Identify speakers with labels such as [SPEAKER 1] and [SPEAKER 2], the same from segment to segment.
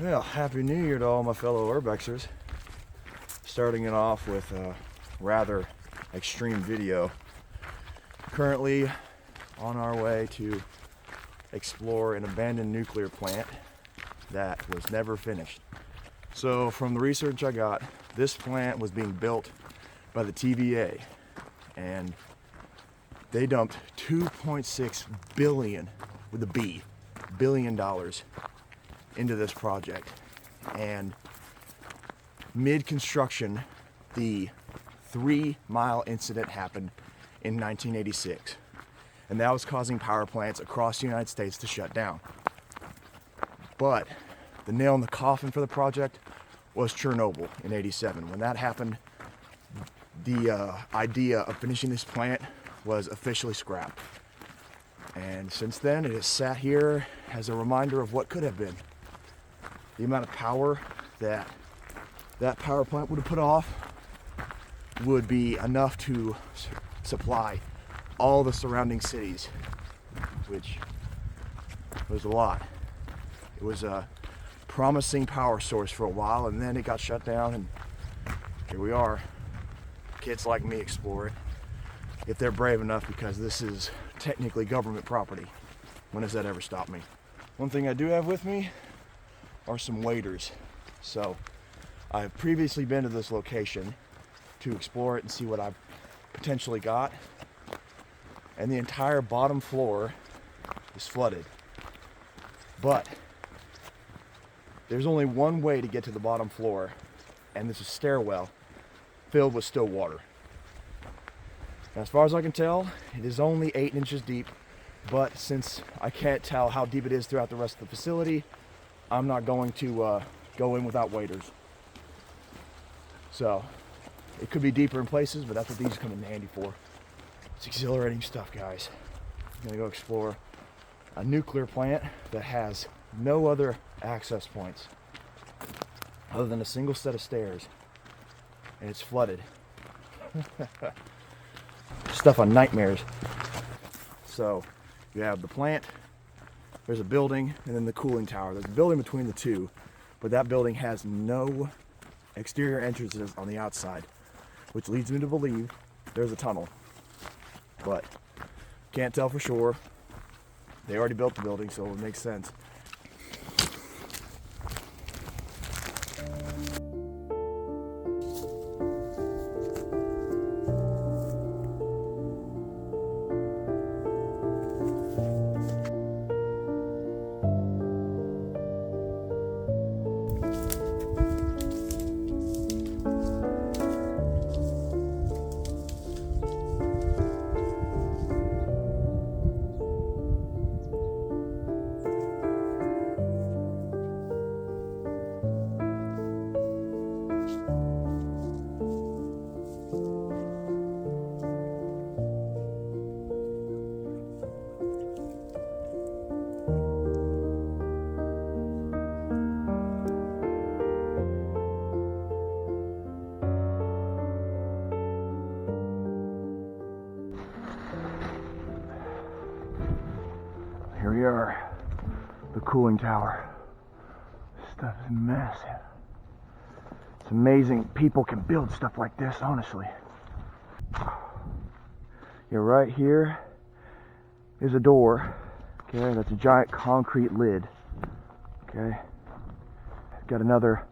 [SPEAKER 1] Well, Happy New Year to all my fellow urbexers. Starting it off with a rather extreme video. Currently on our way to explore an abandoned nuclear plant that was never finished. So from the research I got, this plant was being built by the TVA, and they dumped $2.6 billion, with a B, billion dollars into this project. And mid-construction, the 3-mile incident happened in 1986, and that was causing power plants across the United States to shut down. But the nail in the coffin for the project was Chernobyl in '87. When that happened, the idea of finishing this plant was officially scrapped. And since then, it has sat here as a reminder of what could have been. The amount of power that power plant would have put off would be enough to supply all the surrounding cities, which was a lot. It was a promising power source for a while, and then it got shut down, and here we are. Kids like me explore it, if they're brave enough, because this is technically government property. When has that ever stopped me? One thing I do have with me are some waders. So I've previously been to this location to explore it and see what I've potentially got, and the entire bottom floor is flooded. But there's only one way to get to the bottom floor, and it's a stairwell filled with still water. Now, as far as I can tell, it is only 8 inches deep, but since I can't tell how deep it is throughout the rest of the facility, I'm not going to go in without waders. So it could be deeper in places, but that's what these come in handy for. It's exhilarating stuff, guys. I'm gonna go explore a nuclear plant that has no other access points other than a single set of stairs, and it's flooded. Stuff on nightmares. So you have the plant, there's a building, and then the cooling tower. There's a building between the two, but that building has no exterior entrances on the outside, which leads me to believe there's a tunnel. But can't tell for sure. They already built the building, so it makes sense. Here we are, the cooling tower. This stuff is massive. It's amazing people can build stuff like this, honestly. Yeah, right here is a door. Okay, that's a giant concrete lid. Okay, got another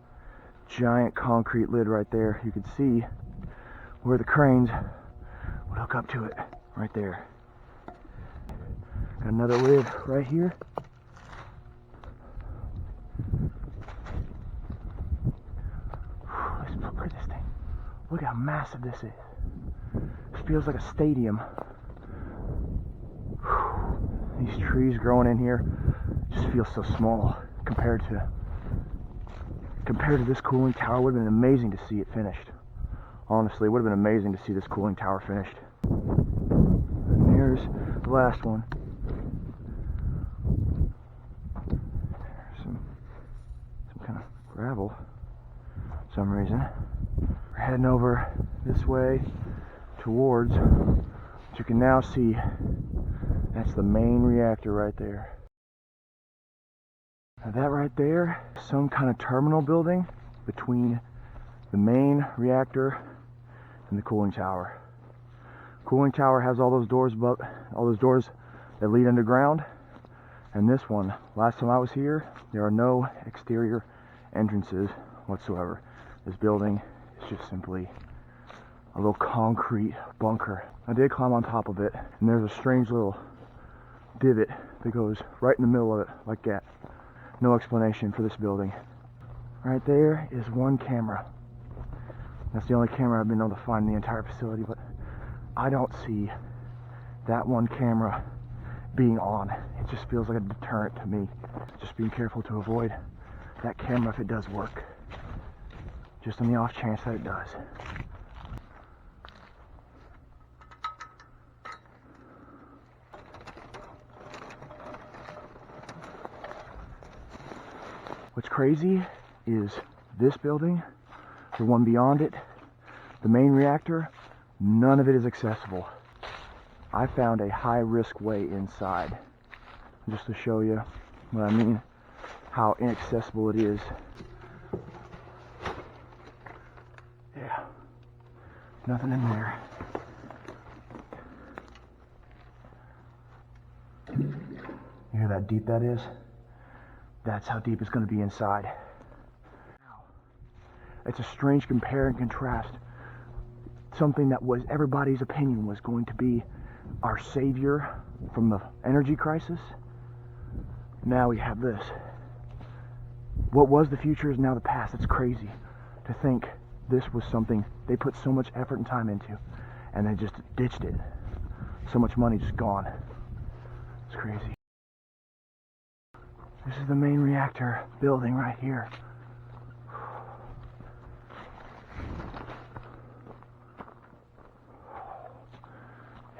[SPEAKER 1] giant concrete lid right there. You can see where the cranes would hook up to it, right there. Got another lid right here. Look at this thing. Look how massive this is. This feels like a stadium. These trees growing in here just feel so small compared to this cooling tower. Would have been amazing to see it finished. Honestly, it would have been amazing to see this cooling tower finished. And there's the last one. Some kind of gravel for some reason. We're heading over this way towards what you can now see. That's the main reactor right there. Now that right there, some kind of terminal building between the main reactor and the cooling tower. Cooling tower has all those doors above, all those doors that lead underground. And this one, last time I was here, there are no exterior entrances whatsoever. This building is just simply a little concrete bunker. I did climb on top of it, and there's a strange little divot that goes right in the middle of it, like that. No explanation for this building. Right there is one camera. That's the only camera I've been able to find in the entire facility, but I don't see that one camera being on. It just feels like a deterrent to me. Just being careful to avoid that camera if it does work. Just on the off chance that it does. What's crazy is this building, the one beyond it, the main reactor, none of it is accessible. I found a high-risk way inside, just to show you what I mean, how inaccessible it is. Yeah, nothing in there. You hear how deep that is? That's how deep it's going to be inside. It's a strange compare and contrast. Something that was everybody's opinion was going to be our savior from the energy crisis. Now we have this. What was the future is now the past. It's crazy to think this was something they put so much effort and time into, and they just ditched it. So much money just gone. It's crazy. This is the main reactor building right here.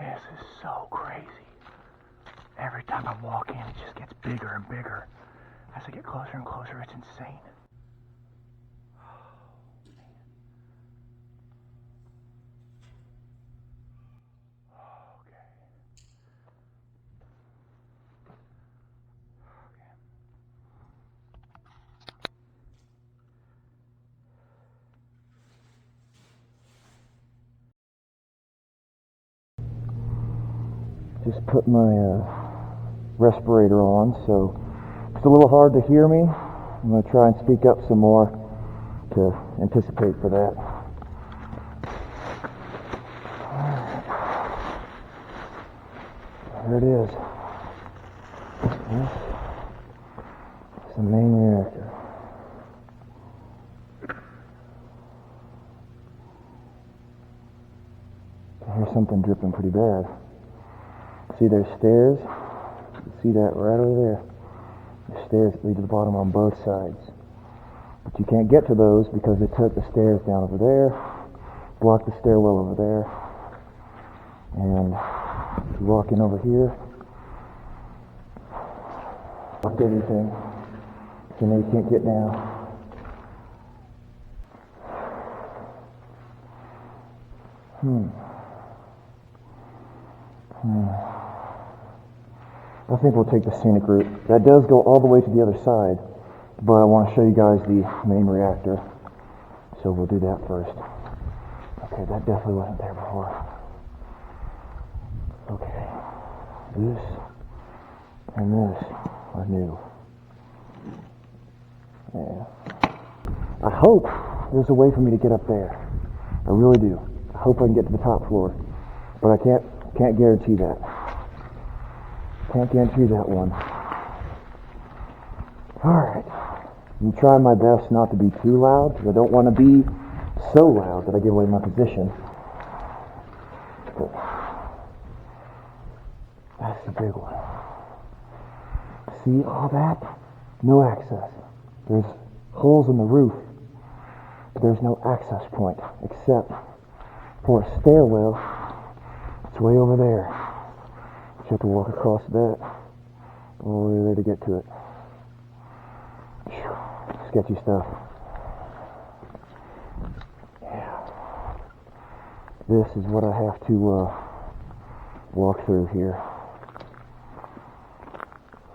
[SPEAKER 1] This is so crazy. Every time I walk in, it just gets bigger and bigger. As I get closer and closer, it's insane. Just put my respirator on, so it's a little hard to hear me. I'm going to try and speak up some more to anticipate for that. There it is. This is the main reactor. I hear something dripping pretty bad. See, there's stairs. You see that right over there. The stairs that lead to the bottom on both sides. But you can't get to those because they took the stairs down over there, blocked the stairwell over there, and if you walk in over here, blocked everything. So now you can't get down. I think we'll take the scenic route. That does go all the way to the other side, but I want to show you guys the main reactor. So we'll do that first. Okay, that definitely wasn't there before. Okay, this and this are new. Yeah. I hope there's a way for me to get up there. I really do. I hope I can get to the top floor, but I can't guarantee that. Can't guarantee that one. Alright. I'm trying my best not to be too loud, because I don't want to be so loud that I give away my position. But that's the big one. See all that? No access. There's holes in the roof, but there's no access point, except for a stairwell. It's way over there. You have to walk across that all the way there to get to it. Sketchy stuff. Yeah. This is what I have to walk through here.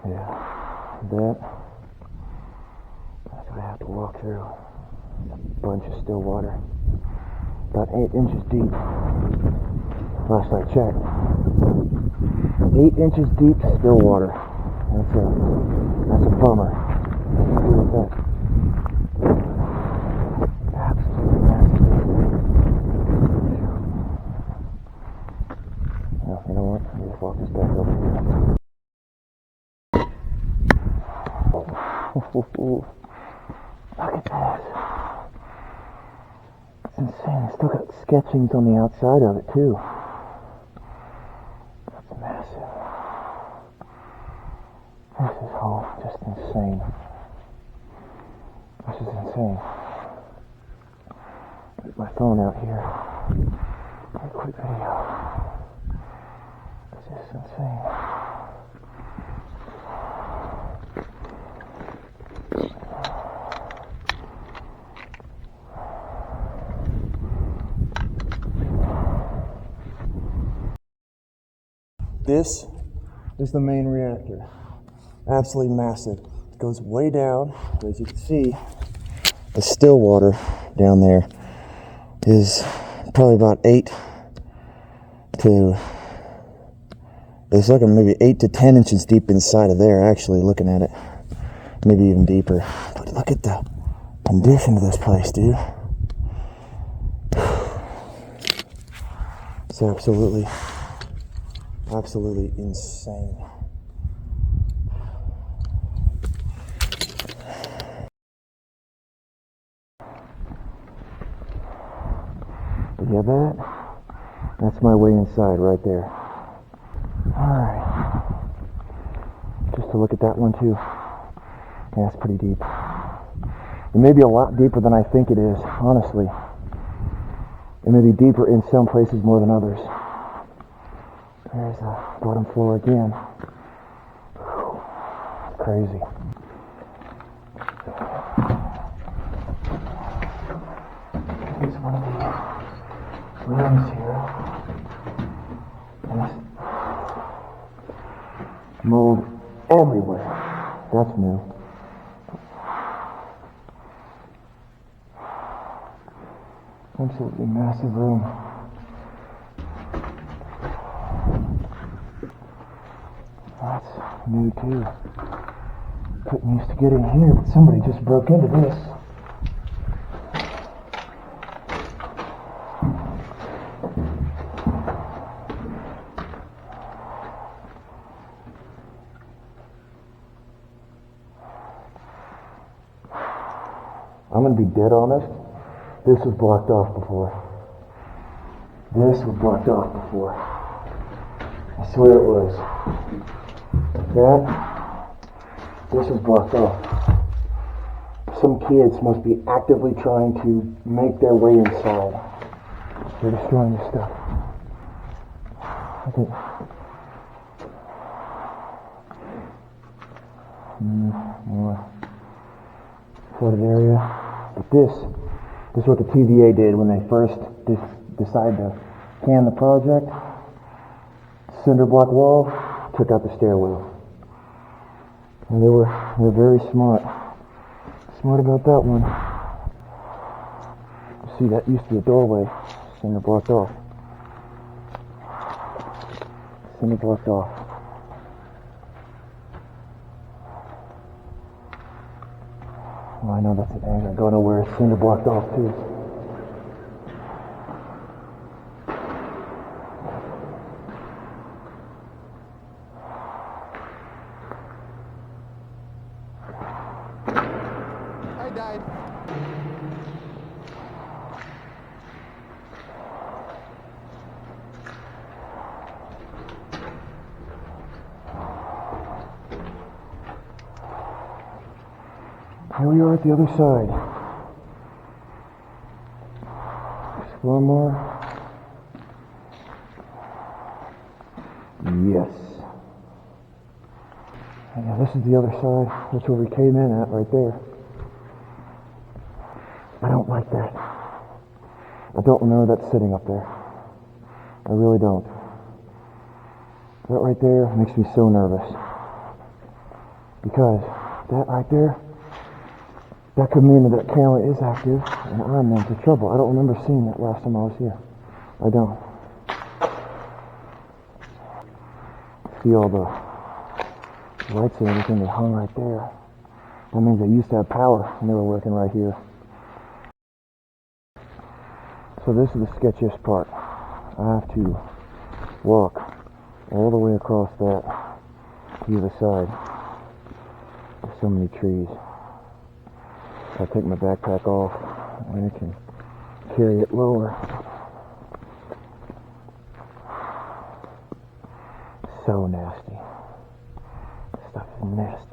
[SPEAKER 1] Yeah. That
[SPEAKER 2] walk through. A bunch of still water. About 8 inches deep. Last I checked. 8 inches deep still water. That's a bummer. Nothing to do with that. Absolutely massive. Well, you know what? Let me just walk this back over here. Look at this. It's insane. It's still got sketchings on the outside of it too. That's massive. This is all just insane. This is insane. Put my phone out here. Take a quick video. This is insane. This is the main reactor. Absolutely massive. It goes way down. As you can see, the still water down there is probably about 8 to, it's like maybe 8 to 10 inches deep inside of there, actually, looking at it. Maybe even deeper. But look at the condition of this place, dude. It's absolutely insane. You hear that? That's my way inside right there. Alright. Just to look at that one too. Yeah, it's pretty deep. It may be a lot deeper than I think it is, honestly. It may be deeper in some places more than others. There's the bottom floor again. Crazy. Here's one of these rooms here. And there's mold everywhere. That's new. Absolutely massive room. That's new too. Couldn't used to get in here, but somebody just broke into this. I'm gonna be dead honest. This was blocked off before. This was blocked off before. I swear it was. This was blocked off. Some kids must be actively trying to make their way inside. They're destroying this stuff. I think. More flooded area. But this is what the TVA did when they first decided to can the project. Cinder block wall, took out the stairwell. And they're very smart. Smart about that one. See, that used to be a doorway. Cinder blocked off. Cinder blocked off. Well, I know that's it. Ain't gonna go nowhere. Cinder blocked off too.
[SPEAKER 1] I died.
[SPEAKER 2] Here we are at the other side. Explore more. Yes. Yeah, this is the other side. That's where we came in at, right there. I don't like that. I don't know that's sitting up there. I really don't. That right there makes me so nervous. Because that right there, That could mean that camera is active and I'm into trouble. I don't remember seeing that last time I was here. I don't. See all the lights and everything that hung right there. That means they used to have power and they were working right here. So this is the sketchiest part. I have to walk all the way across that to the other side. There's so many trees. I take my backpack off and I can carry it lower. So nasty. This stuff is nasty.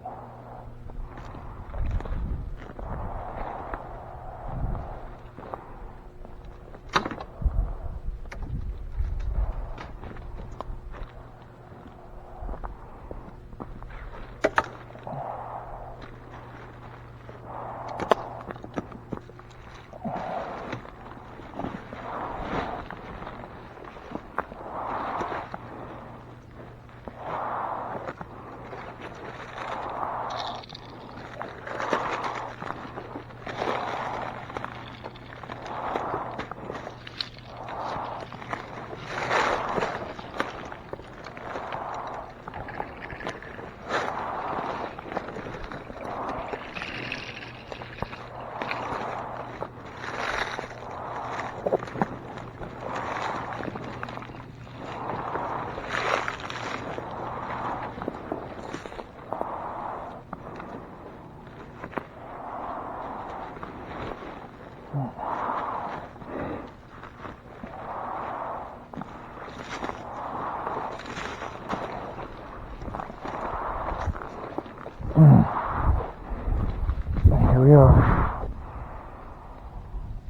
[SPEAKER 2] Here we are.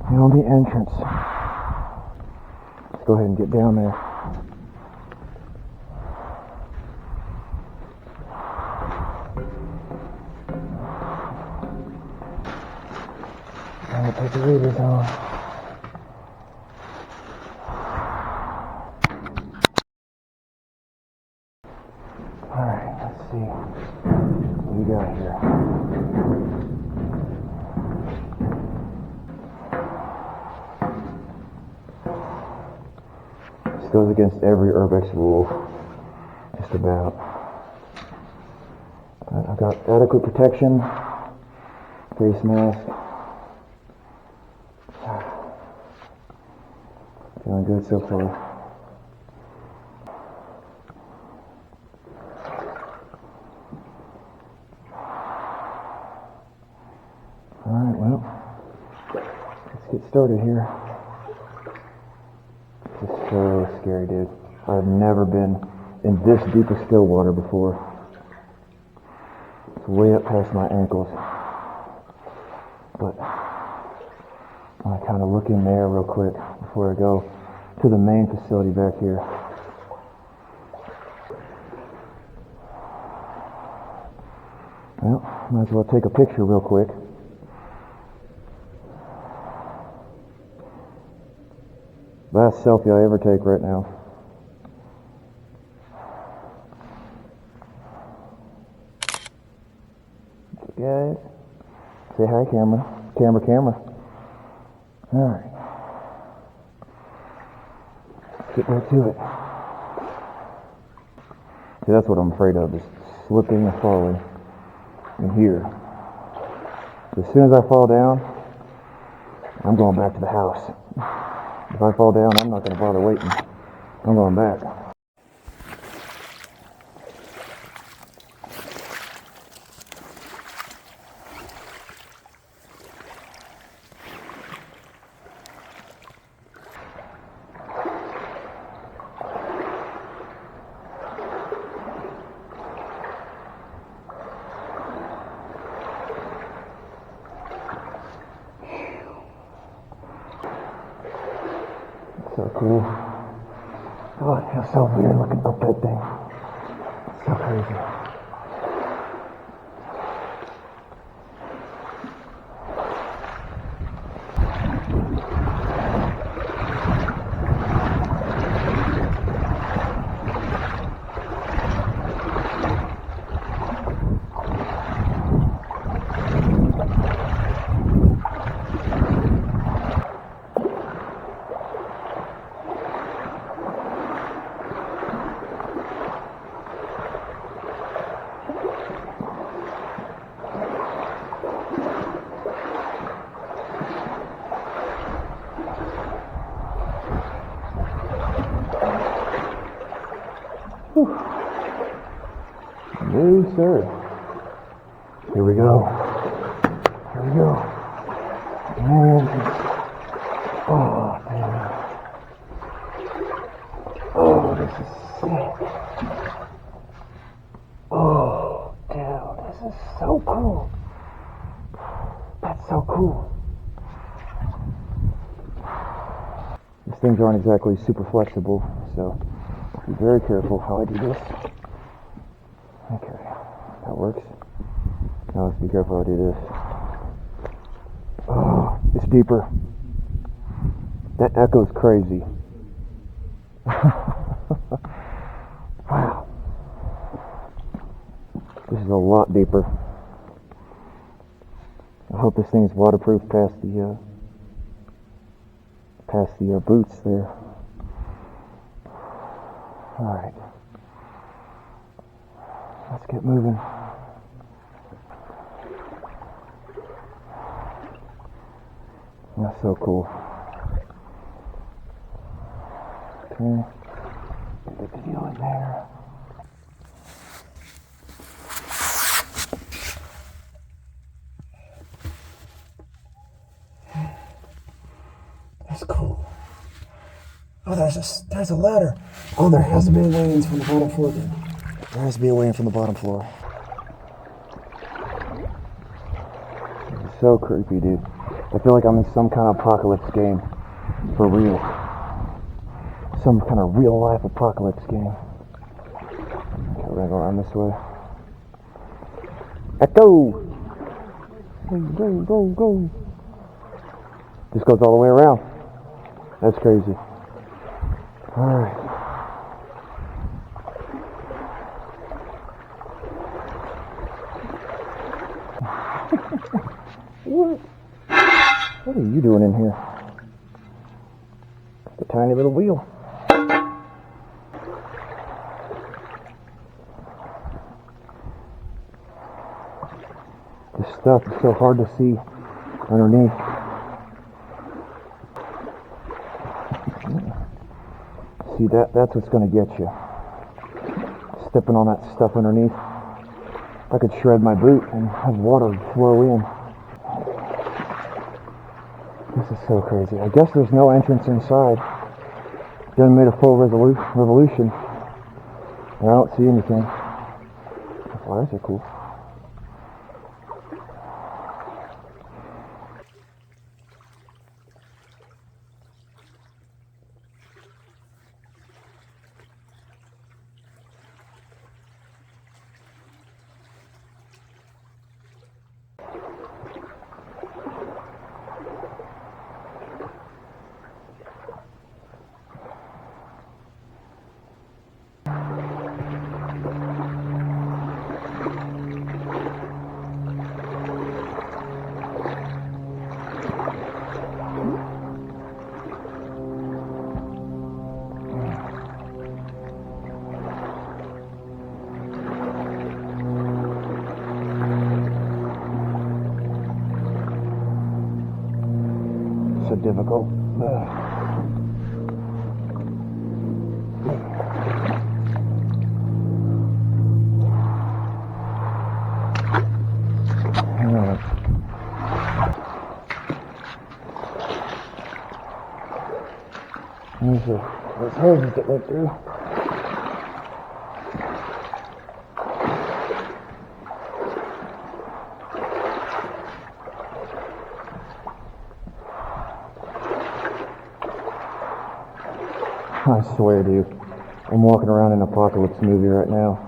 [SPEAKER 2] And on the entrance. Let's go ahead and get down there. I'm gonna take the readers on. Alright, let's see what we got here. This goes against every Urbex rule, just about. I've got adequate protection, face mask. Feeling good so far. Alright, well, let's get started here. This is so scary, dude. I've never been in this deep of still water before. It's way up past my ankles. But I'm gonna kind of look in there real quick before I go to the main facility back here. Well, might as well take a picture real quick. Last selfie I ever take right now. Guys, say hi, camera. Camera. Alright. Get back to it. See, that's what I'm afraid of, is slipping and falling in here. As soon as I fall down, I'm going back to the house. If I fall down, I'm not going to bother waiting. I'm going back. So cool. Oh, it feels so weird looking up that thing. It's so crazy. No, sir. Here we go. Here we go. And, oh, man. Oh, this is sick. Oh, dude, this is so cool. That's so cool. These things aren't exactly super flexible, so be very careful how I do this. Okay, that works. Now let's be careful how I do this. Oh, it's deeper. That echo's crazy. Wow. This is a lot deeper. I hope this thing is waterproof past the boots there. Alright. Let's get moving. That's so cool. Okay. Get the deal in there. That's cool. Oh, there's a ladder. Oh, there has to be a way in from the bottom floor then. There has to be a way in from the bottom floor. This is so creepy, dude. I feel like I'm in some kind of apocalypse game. For real. Some kind of real life apocalypse game. Okay, we're gonna go around this way. Echo! Go. This goes all the way around. That's crazy. Alright. What are you doing in here? Just a tiny little wheel. This stuff is so hard to see underneath. See, that's what's going to get you. Stepping on that stuff underneath. I could shred my boot and have water flow in. This is so crazy. I guess there's no entrance inside. They haven't made a full revolution. I don't see anything. The flowers are cool. So difficult. There's hoses that went through. I swear, dude, I'm walking around in an apocalypse movie right now.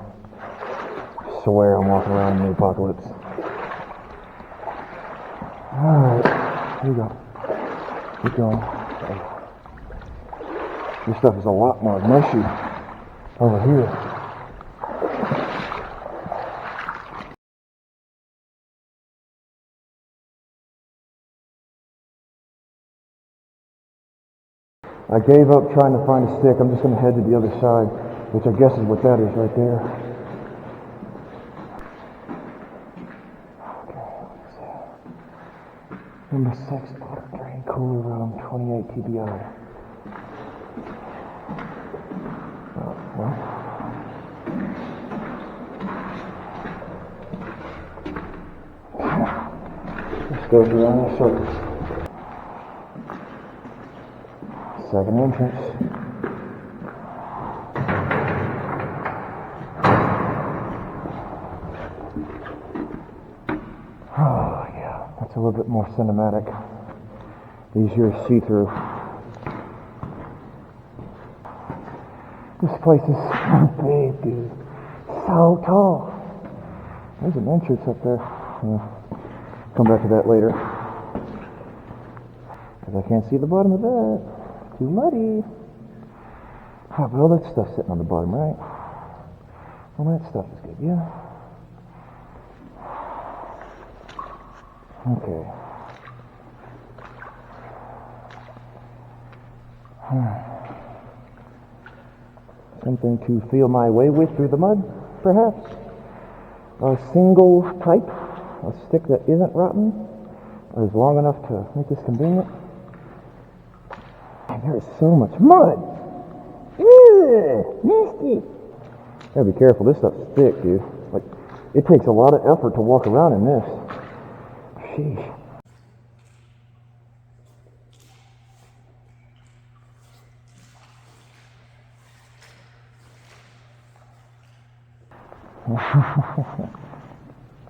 [SPEAKER 2] I swear I'm walking around in the apocalypse. Alright, here we go. Keep going. This stuff is a lot more mushy over here. I gave up trying to find a stick. I'm just going to head to the other side, which I guess is what that is right there. Okay, what's that? Number 6, water drain cooler room, 28 TBI. Oh, well, Goes around in circles. Second entrance. Oh yeah, that's a little bit more cinematic. Easier to see through. This place is so big, dude. So tall. There's an entrance up there. Come back to that later. Because I can't see the bottom of that. Too muddy. Oh, but all that stuff's sitting on the bottom, right? All that stuff is good, yeah? Okay. Something to feel my way with through the mud, perhaps? A single pipe, a stick that isn't rotten, or is long enough to make this convenient. Man, there is so much mud! Ugh, nasty! Gotta be careful, this stuff's thick, dude. Like, it takes a lot of effort to walk around in this. Sheesh.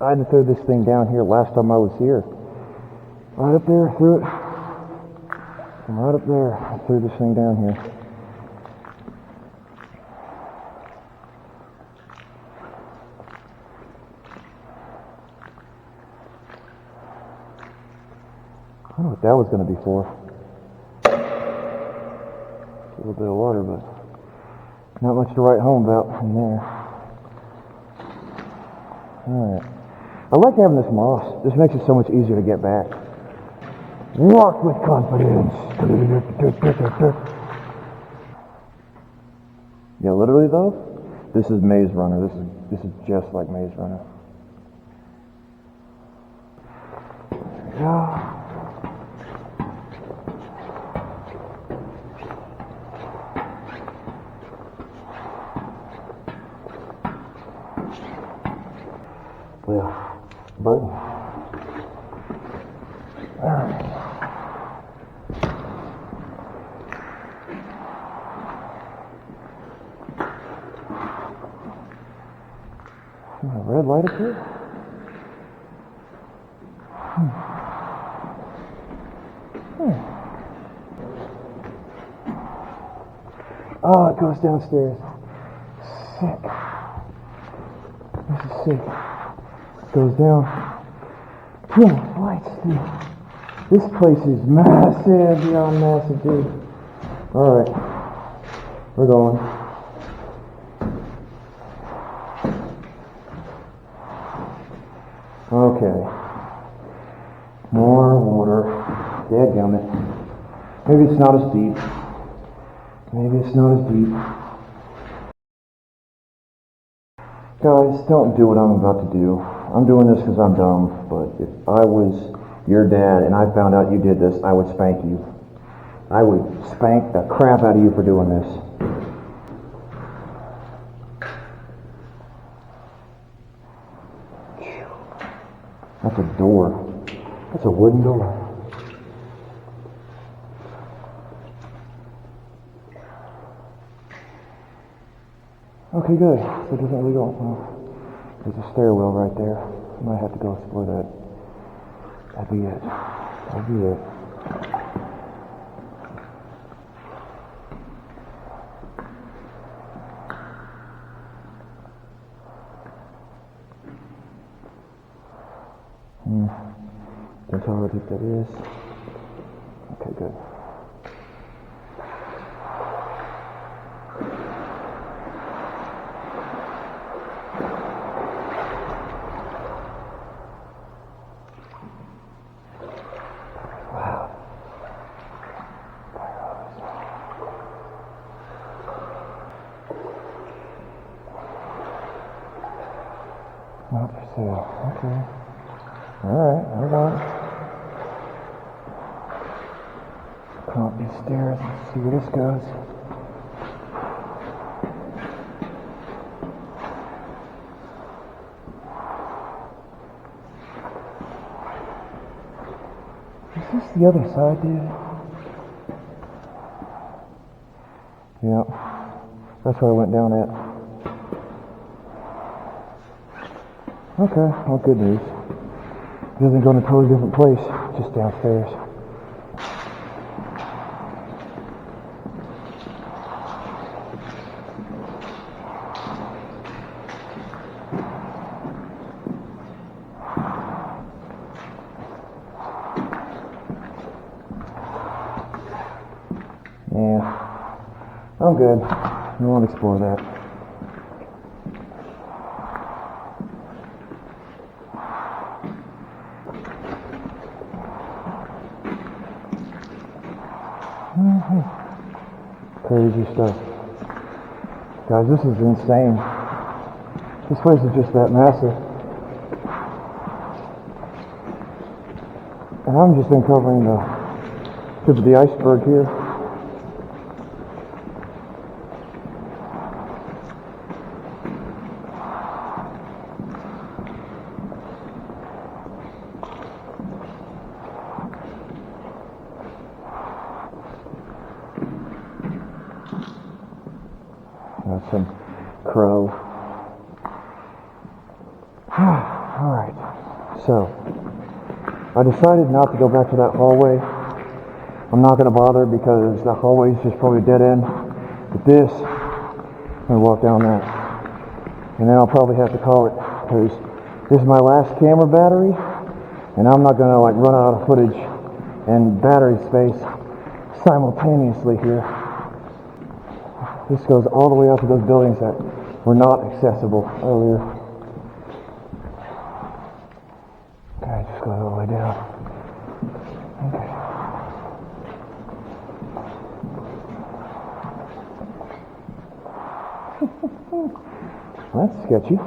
[SPEAKER 2] I had to throw this thing down here last time I was here. Right up there, threw it. From right up there, I threw this thing down here. I don't know what that was going to be for. A little bit of water, but not much to write home about in there. Alright. I like having this moss. This makes it so much easier to get back. Walk with confidence. Yeah, literally though, this is Maze Runner. This is just like Maze Runner. There we go. Well, buddy. Alright. A red light up here? Oh, it goes downstairs. Sick. This is sick. Goes down. Yeah, lights, dude. This place is massive, beyond massive, dude. Alright. We're going. Okay. More water. Dadgummit. Maybe it's not as deep. Maybe it's not as deep. Guys, don't do what I'm about to do. I'm doing this because I'm dumb, but if I was your dad and I found out you did this, I would spank you. I would spank the crap out of you for doing this. That's a door. That's a wooden door. Okay, good. So it doesn't really go. There's a stairwell right there. I might have to go explore that. That'd be it. That'd be it. Don't tell how deep that is. Okay, good. Not for sale. Okay. Alright, hold on. Come up these stairs and see where this goes. The other side, dude. Yeah, that's where I went down at. Okay, well, good news. It doesn't go in a totally different place, just downstairs. Yeah, I'm good. I won't explore that. Crazy stuff. Guys, this is insane. This place is just that massive. And I'm just uncovering the tip of the iceberg here. That's some crow. Alright, so I decided not to go back to that hallway. I'm not going to bother because the hallway is just probably a dead end. But this, I'm going to walk down that. And then I'll probably have to call it because this is my last camera battery. And I'm not going to like run out of footage and battery space simultaneously here. This goes all the way out to those buildings that were not accessible earlier. Okay, just go all the way down. Okay. That's sketchy.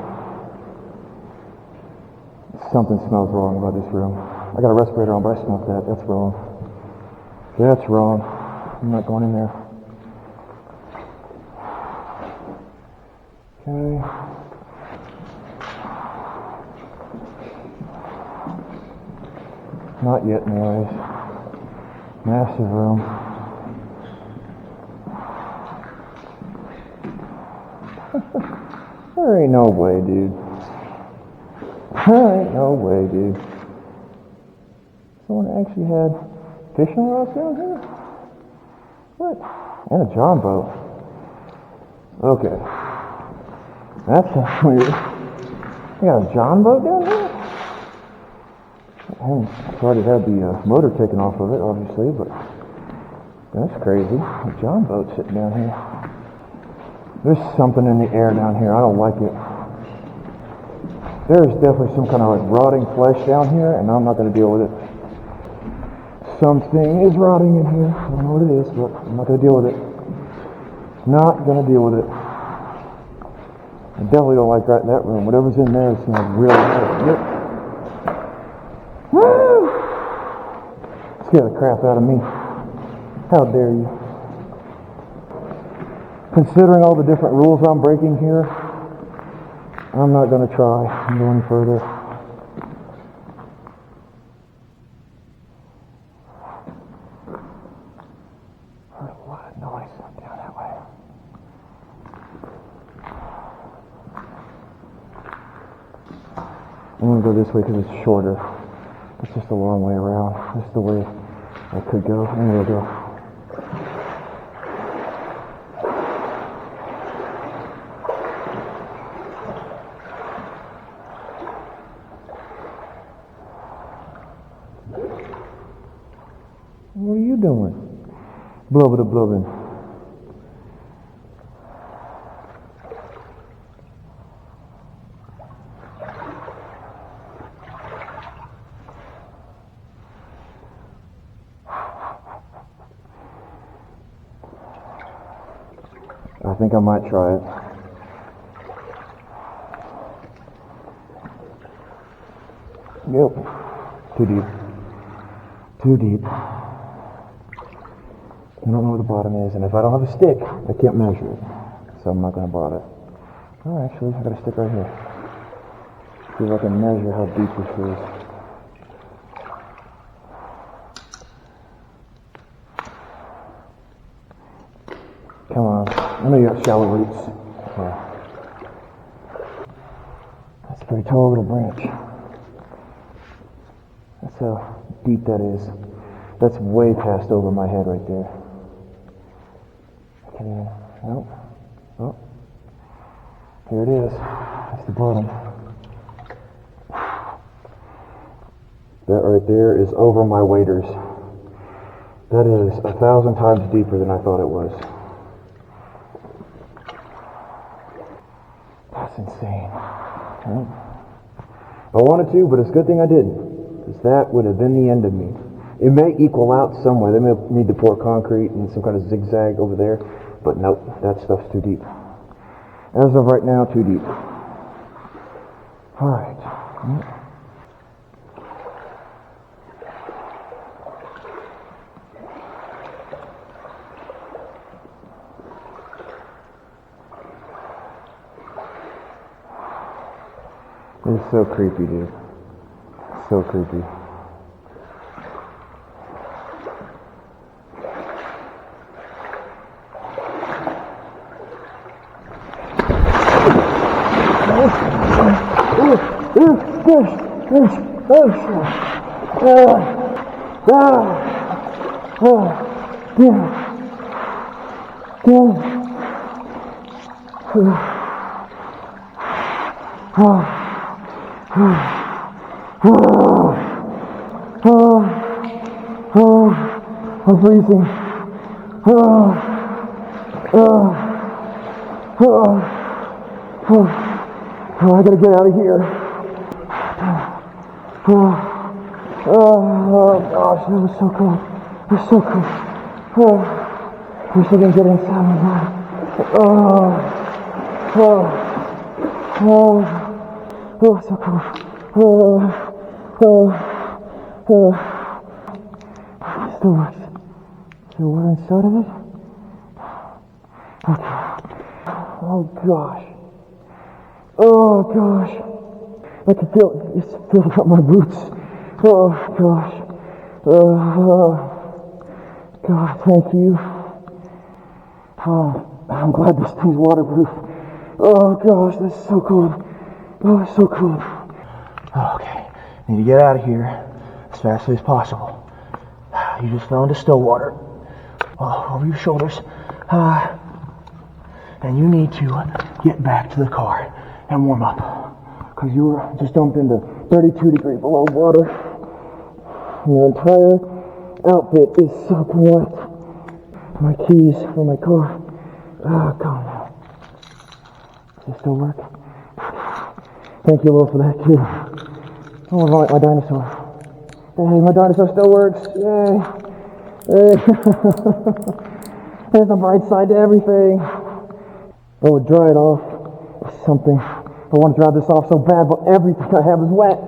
[SPEAKER 2] Something smells wrong about this room. I got a respirator on, but I smelled that. That's wrong. That's wrong. I'm not going in there. Okay. Not yet, anyways. Massive room. There ain't no way, dude. There ain't no way, dude. Someone actually had fishing rods down here? What? And a John boat. Okay. That's weird. You got a John boat down here? I haven't already had the motor taken off of it, obviously, but that's crazy. A John boat sitting down here. There's something in the air down here. I don't like it. There's definitely some kind of like rotting flesh down here, and I'm not going to deal with it. Something is rotting in here. I don't know what it is, but I'm not going to deal with it. Not going to deal with it. I definitely don't like that room. Whatever's in there smells really bad. Yep. Woo! Scare the crap out of me. How dare you? Considering all the different rules I'm breaking here, I'm not going to try and go any further. Heard a lot of noise down that way. I'm going to go this way because it's shorter. It's just a long way around. This is the way I could go. There we go. What are you doing? Blubber blubbing. I think I might try it. Yep. Too deep. Too deep. I don't know where the bottom is, and if I don't have a stick, I can't measure it. So I'm not going to bother. Oh, actually, I got a stick right here. See if I can measure how deep this is. Come on. I know you have shallow roots. Yeah. That's a pretty tall little branch. That's how deep that is. That's way past over my head right there. I can't even. Nope. Oh. Here it is. That's the bottom. That right there is over my waders. That is 1,000 times deeper than I thought it was. That's insane. Right? I wanted to, but it's a good thing I didn't, because that would have been the end of me. It may equal out somewhere. They may need to pour concrete and some kind of zigzag over there, but nope, that stuff's too deep. As of right now, too deep. All right. It's so creepy, dude. So creepy. I'm freezing. I gotta get out of here. Oh gosh, that was so cool. It was so cool. Wish I didn't get inside my body. Oh, so cool. Still works. Still water inside of it? Okay. Oh gosh. Oh gosh. I can feel it's filling up my boots. Oh gosh. God, thank you. Oh, I'm glad this thing's waterproof. Oh gosh, that's so cool. Oh, it's so cool. Okay, need to get out of here as fast as possible. You just fell into still water. Over your shoulders. And you need to get back to the car and warm up. Because you were just dumped into 32 degrees below water. Your entire outfit is soaking wet. My keys for my car. Come on now. Does it still work? Thank you, Lord, for that too. Oh, like my dinosaur. Hey, my dinosaur still works. Yay. Hey. There's a bright side to everything. I would dry it off or something. I want to dry this off so bad, but everything I have is wet.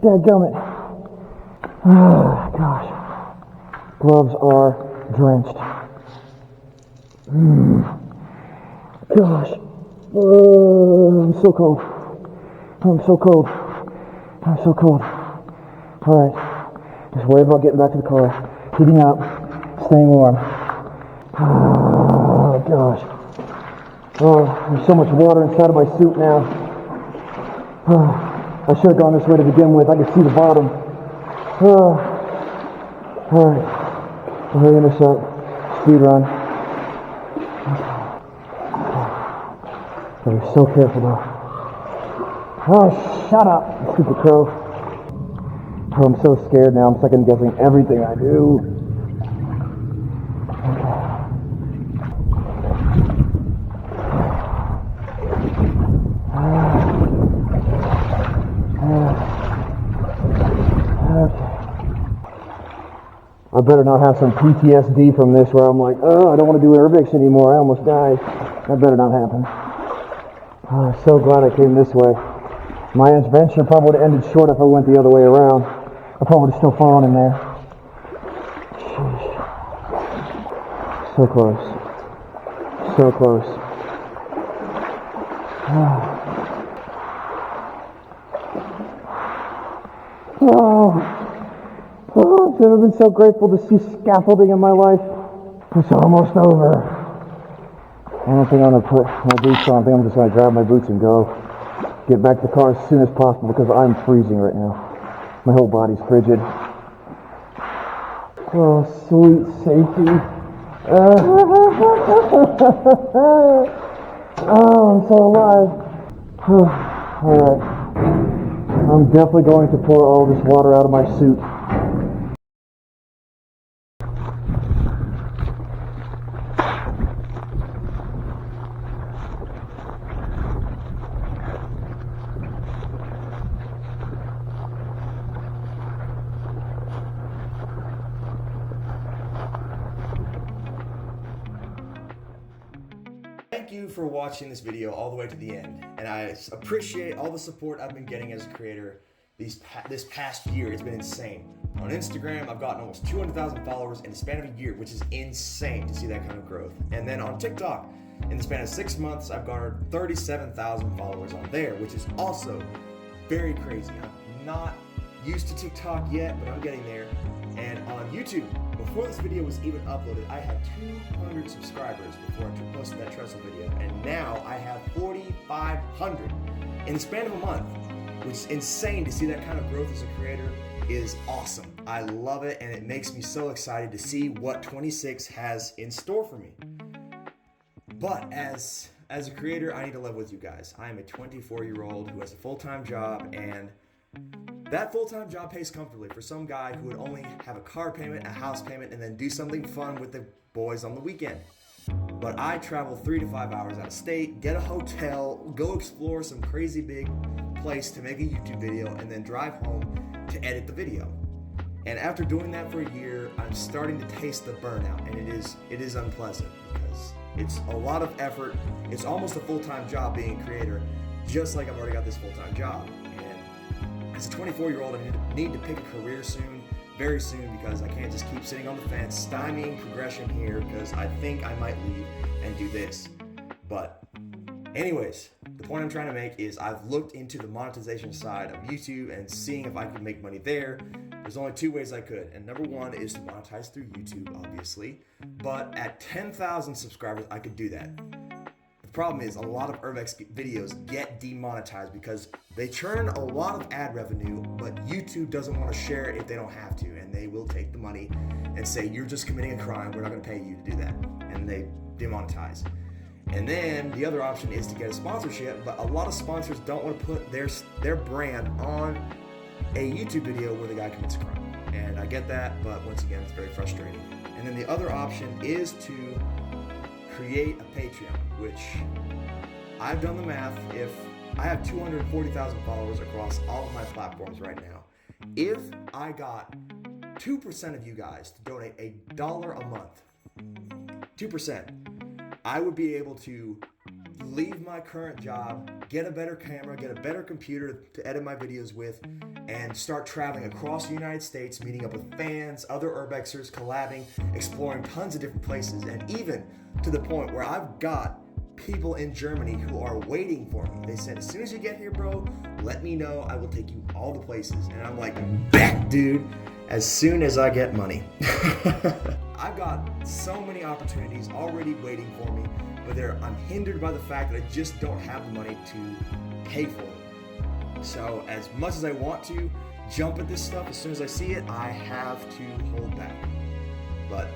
[SPEAKER 2] Dadgummit. Gosh. Gloves are drenched. Gosh. I'm so cold. I'm so cold. I'm so cold. Alright. Just worry about getting back to the car. Heating up. Staying warm. Oh, gosh. Oh, there's so much water inside of my suit now. Oh, I should have gone this way to begin with. I could see the bottom. Oh. Alright. I'll hurry this up. Speed run. Gotta be so careful though. Oh, shut up, stupid crow. Oh, I'm so scared now. I'm second guessing everything I do. I better not have some PTSD from this where I'm like, oh, I don't want to do aerobics anymore. I almost died. That better not happen. Oh, I'm so glad I came this way. My adventure probably would have ended short if I went the other way around. I probably would have still fallen in there. Sheesh. So close. So close. Oh, I've never been so grateful to see scaffolding in my life. It's almost over. don't think I'm gonna put my boots on. I think I'm just gonna grab my boots and go. Get back to the car as soon as possible because I'm freezing right now. My whole body's frigid. Oh, sweet safety. Oh, I'm so alive. Alright. I'm definitely going to pour all this water out of my suit.
[SPEAKER 1] Thank you for watching this video all the way to the end, and I appreciate all the support I've been getting as a creator this past year. It's been insane. On Instagram, I've gotten almost 200,000 followers in the span of a year, which is insane to see that kind of growth. And then on TikTok, in the span of 6 months, I've garnered 37,000 followers on there, which is also very crazy. I'm not used to TikTok yet, but I'm getting there. And on YouTube, before this video was even uploaded, I had 200 subscribers before I posted that trestle video, and now I have 4,500 in the span of a month, which is insane. To see that kind of growth as a creator is awesome. I love it, and it makes me so excited to see what 26 has in store for me. But as a creator, I need to live with you guys. I am a 24-year-old who has a full-time job, and that full-time job pays comfortably for some guy who would only have a car payment, a house payment, and then do something fun with the boys on the weekend. But I travel 3 to 5 hours out of state, get a hotel, go explore some crazy big place to make a YouTube video, and then drive home to edit the video. And after doing that for a year, I'm starting to taste the burnout, and it is unpleasant because it's a lot of effort. It's almost a full-time job being a creator, just like I've already got this full-time job. As a 24-year-old, I need to pick a career soon, very soon, because I can't just keep sitting on the fence, stymieing progression here, because I think I might leave and do this. But anyways, the point I'm trying to make is I've looked into the monetization side of YouTube and seeing if I could make money there. There's only 2 ways I could, and number 1 is to monetize through YouTube, obviously. But at 10,000 subscribers, I could do that. The problem is a lot of Urbex videos get demonetized because they churn a lot of ad revenue, but YouTube doesn't want to share it if they don't have to, and they will take the money and say, you're just committing a crime, we're not going to pay you to do that, and they demonetize. And then the other option is to get a sponsorship, but a lot of sponsors don't want to put their brand on a YouTube video where the guy commits a crime. And I get that, but once again, it's very frustrating. And then the other option is to create a Patreon, which I've done the math. If I have 240,000 followers across all of my platforms right now, if I got 2% of you guys to donate $1 a month, 2%, I would be able to leave my current job, get a better camera, get a better computer to edit my videos with, and start traveling across the United States, meeting up with fans, other Urbexers, collabing, exploring tons of different places, and even to the point where I've got people in Germany who are waiting for me. They said, as soon as you get here, bro, let me know. I will take you all the places. And I'm like, bet, dude, as soon as I get money. I've got so many opportunities already waiting for me, but I'm hindered by the fact that I just don't have the money to pay for them. So as much as I want to jump at this stuff, as soon as I see it, I have to hold back. But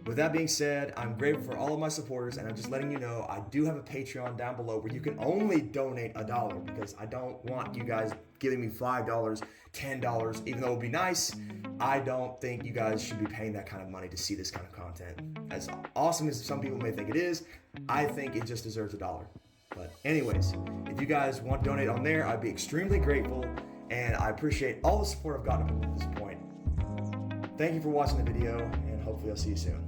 [SPEAKER 1] with that being said, I'm grateful for all of my supporters, and I'm just letting you know I do have a Patreon down below where you can only donate $1 because I don't want you guys giving me $5, $10, even though it would be nice. I don't think you guys should be paying that kind of money to see this kind of content. As awesome as some people may think it is, I think it just deserves $1. But anyways, if you guys want to donate on there, I'd be extremely grateful, and I appreciate all the support I've gotten up to this point. Thank you for watching the video, and hopefully I'll see you soon.